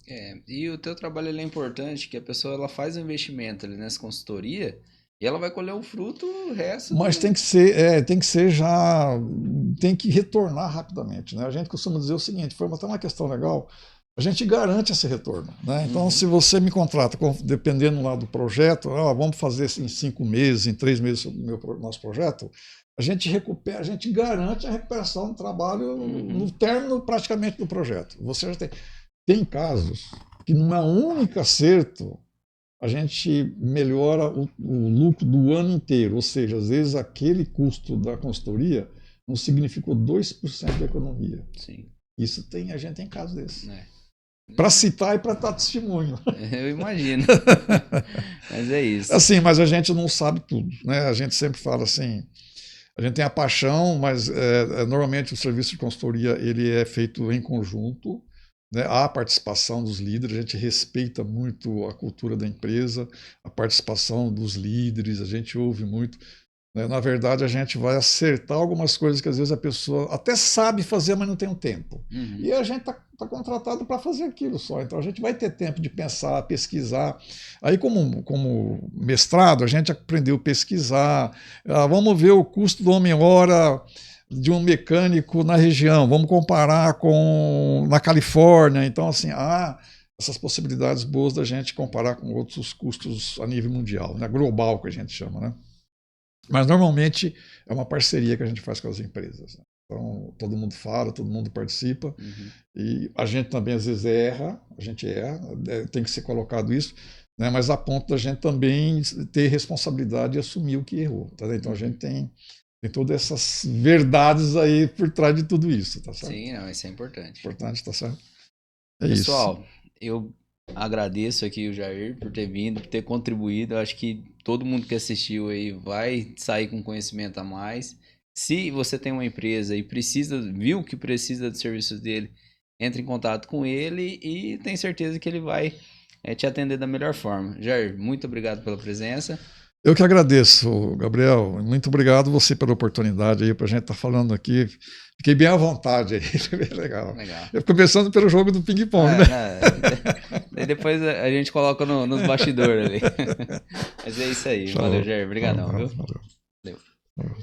E o teu trabalho ele é importante, que a pessoa ela faz um investimento ali nessa consultoria. E ela vai colher o fruto, o resto. Mas tem que ser já. Tem que retornar rapidamente, né? A gente costuma dizer o seguinte: foi até uma questão legal, a gente garante esse retorno, né? Então, se você me contrata, dependendo lá do projeto, vamos fazer em 5 meses, em 3 meses o nosso projeto, a gente recupera, a gente garante a recuperação do trabalho no término praticamente do projeto. Você já tem casos que numa única acerto a gente melhora o lucro do ano inteiro, ou seja, às vezes aquele custo da consultoria não significou 2% da economia. Sim. Isso a gente tem casos desses. Para citar e para dar testemunho. Eu imagino. Mas é isso. Assim, mas a gente não sabe tudo, né? A gente sempre fala assim, a gente tem a paixão, mas normalmente o serviço de consultoria ele é feito em conjunto. Né, há a participação dos líderes, a gente respeita muito a cultura da empresa, a participação dos líderes, a gente ouve muito. Né, na verdade, a gente vai acertar algumas coisas que às vezes a pessoa até sabe fazer, mas não tem o tempo. E a gente está contratado para fazer aquilo só. Então a gente vai ter tempo de pensar, pesquisar. Aí, como mestrado, a gente aprendeu a pesquisar. Vamos ver o custo do homem-hora de um mecânico na região, vamos comparar com na Califórnia. Então, assim, há essas possibilidades boas da gente comparar com outros custos a nível mundial, né? Global, que a gente chama, né? Mas, normalmente, é uma parceria que a gente faz com as empresas. Né? Então, todo mundo fala, todo mundo participa, e a gente também, às vezes, erra, tem que ser colocado isso, né? Mas a ponto da gente também ter responsabilidade e assumir o que errou. Tá? Então, a gente tem todas essas verdades aí por trás de tudo isso, tá certo? Sim, não, isso é importante. Importante, tá certo? Pessoal, eu agradeço aqui o Jair por ter vindo, por ter contribuído. Eu acho que todo mundo que assistiu aí vai sair com conhecimento a mais. Se você tem uma empresa e viu que precisa dos serviços dele, entre em contato com ele e tem certeza que ele vai te atender da melhor forma. Jair, muito obrigado pela presença. Eu que agradeço, Gabriel. Muito obrigado você pela oportunidade aí para a gente estar falando aqui. Fiquei bem à vontade aí, foi bem legal. Eu fico começando pelo jogo do ping-pong, né? Daí depois a gente coloca nos bastidores ali. Mas é isso aí. Valeu, Jair. Obrigadão, viu? Valeu.